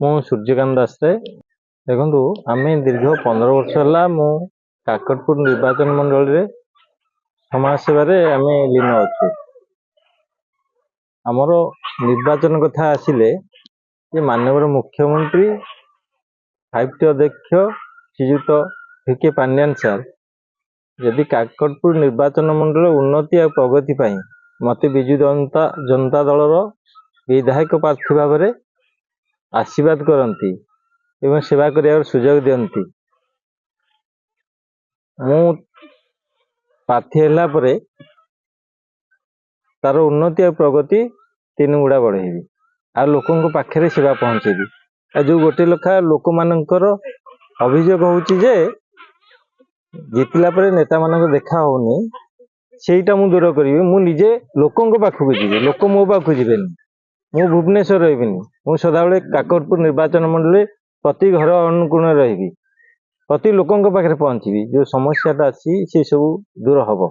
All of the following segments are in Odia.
ମୁଁ ସୂର୍ଯ୍ୟକାନ୍ତ ଦାସରେ ଦେଖନ୍ତୁ ଆମେ ଦୀର୍ଘ 15 ବର୍ଷ ହେଲା ମୁଁ କାକଟପୁର ନିର୍ବାଚନ ମଣ୍ଡଳୀରେ ସମାଜ ସେବାରେ ଆମେ ଲୀନ ଅଛୁ। ଆମର ନିର୍ବାଚନ କଥା ଆସିଲେ ଯେ ମାନ୍ୟବର ମୁଖ୍ୟମନ୍ତ୍ରୀ 5ଟି ଅଧ୍ୟକ୍ଷ ଶ୍ରୀଯୁକ୍ତ ଭିକେ ପାଣ୍ଡିଆନ ସାର୍ ଯଦି କାକଟପୁର ନିର୍ବାଚନ ମଣ୍ଡଳୀର ଉନ୍ନତି ଆଉ ପ୍ରଗତି ପାଇଁ ମୋତେ ବିଜୁ ଜନତା ଦଳର ବିଧାୟକ ପ୍ରାର୍ଥୀ ଭାବରେ ଆଶୀର୍ବାଦ କରନ୍ତି ଏବଂ ସେବା କରିବାର ସୁଯୋଗ ଦିଅନ୍ତି। ମୁଁ ପ୍ରାର୍ଥୀ ହେଲା ପରେ ତାର ଉନ୍ନତି ଆଉ ପ୍ରଗତି 3 ଗୁଣା ବଢ଼େଇବି ଆଉ ଲୋକଙ୍କ ପାଖରେ ସେବା ପହଞ୍ଚେଇବି। ଆଉ ଯୋଉ ଗୋଟେ ଲେଖା ଲୋକମାନଙ୍କର ଅଭିଯୋଗ ହଉଛି ଯେ ଜିତିଲା ପରେ ନେତାମାନଙ୍କ ଦେଖା ହଉନି, ସେଇଟା ମୁଁ ଦୂର କରିବି। ମୁଁ ନିଜେ ଲୋକଙ୍କ ପାଖକୁ ଯିବି, ଲୋକ ମୋ ପାଖକୁ ଯିବେନି। ମୁଁ ଭୁବନେଶ୍ୱର ରହିବିନି, ମୁଁ ସଦାବେଳେ କାକଟପୁର ନିର୍ବାଚନ ମଣ୍ଡଳୀରେ ପ୍ରତି ଘର ଅନୁକୋଣରେ ରହିବି, ପ୍ରତି ଲୋକଙ୍କ ପାଖରେ ପହଞ୍ଚିବି। ଯୋଉ ସମସ୍ୟାଟା ଅଛି ସେ ସବୁ ଦୂର ହବ।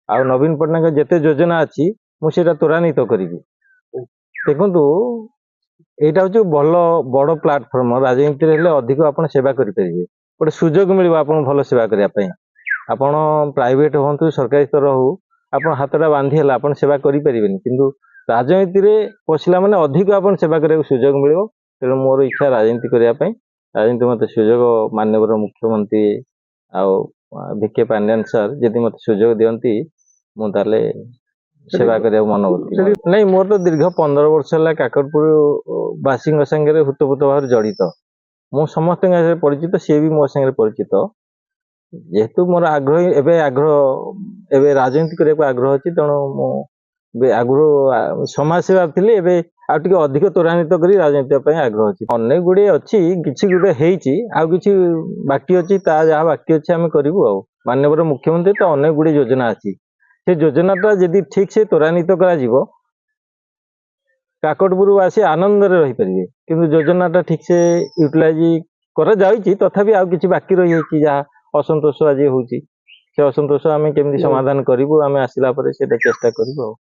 ଆଉ ନବୀନ ପଟ୍ଟନାୟକ ଯେତେ ଯୋଜନା ଅଛି ମୁଁ ସେଇଟା ତ୍ୱରାନ୍ୱିତ କରିବି। ଦେଖନ୍ତୁ ଏଇଟା ହଉଛି ବଡ଼ ପ୍ଲାଟଫର୍ମ। ରାଜନୀତିରେ ହେଲେ ଅଧିକ ଆପଣ ସେବା କରିପାରିବେ, ଗୋଟେ ସୁଯୋଗ ମିଳିବ ଆପଣଙ୍କୁ ଭଲ ସେବା କରିବା ପାଇଁ। ଆପଣ ପ୍ରାଇଭେଟ ହୁଅନ୍ତୁ ସରକାରୀ ସ୍ତର ହଉ, ଆପଣ ହାତଟା ବାନ୍ଧି ହେଲା ଆପଣ ସେବା କରିପାରିବେନି, କିନ୍ତୁ ରାଜନୀତିରେ ପଶିଲା ମାନେ ଅଧିକ ଆପଣ ସେବା କରିବାକୁ ସୁଯୋଗ ମିଳିବ। ତେଣୁ ମୋର ଇଚ୍ଛା ରାଜନୀତି କରିବା ପାଇଁ। ରାଜନୀତି ମୋତେ ସୁଯୋଗ ମାନ୍ୟବର ମୁଖ୍ୟମନ୍ତ୍ରୀ ଆଉ ଭିକେ ପାଣ୍ଡିଆନ ସାର୍ ଯଦି ମୋତେ ସୁଯୋଗ ଦିଅନ୍ତି ମୁଁ ତାହେଲେ ସେବା କରିବାକୁ ମନୋବୃତ୍ତି। ନାଇଁ, ମୋର ତ ଦୀର୍ଘ 15 ବର୍ଷ ହେଲା କାକଟପୁର ବାସୀଙ୍କ ସାଙ୍ଗରେ ହୃତପୂତ ଭାବରେ ଜଡ଼ିତ। ମୁଁ ସମସ୍ତଙ୍କ ସାଙ୍ଗରେ ପରିଚିତ, ସିଏ ବି ମୋ ସାଙ୍ଗରେ ପରିଚିତ। ଯେହେତୁ ମୋର ଏବେ ରାଜନୀତି କରିବାକୁ ଆଗ୍ରହ ଅଛି, ତେଣୁ ମୁଁ ଆଗରୁ ସମାଜ ସେବା ଥିଲି, ଏବେ ଆଉ ଟିକେ ଅଧିକ ତ୍ୱରାନ୍ୱିତ କରି ରାଜନୀତି ପାଇଁ ଆଗ୍ରହ ଅଛି। ଅନେକ ଗୁଡ଼ିଏ ଅଛି, କିଛି ଗୋଟେ ହେଇଛି, ଆଉ କିଛି ବାକି ଅଛି। ତା ଯାହା ବାକି ଅଛି ଆମେ କରିବୁ। ଆଉ ମାନ୍ୟବର ମୁଖ୍ୟମନ୍ତ୍ରୀ ତ ଅନେକ ଗୁଡ଼ିଏ ଯୋଜନା ଅଛି, ସେ ଯୋଜନାଟା ଯଦି ଠିକ୍ ସେ ତ୍ୱରାନ୍ୱିତ କରାଯିବ କାକଟପୁର ଆସି ଆନନ୍ଦରେ ରହିପାରିବେ। କିନ୍ତୁ ଯୋଜନାଟା ଠିକ୍ ସେ ୟୁଟିଲାଇଜ କରାଯାଉଛି, ତଥାପି ଆଉ କିଛି ବାକି ରହିଯାଇଛି, ଯାହା ଅସନ୍ତୋଷ ଆଜି ହେଉଛି। ସେ ଅସନ୍ତୋଷ ଆମେ କେମିତି ସମାଧାନ କରିବୁ, ଆମେ ଆସିଲା ପରେ ସେଇଟା ଚେଷ୍ଟା କରିବୁ ଆଉ।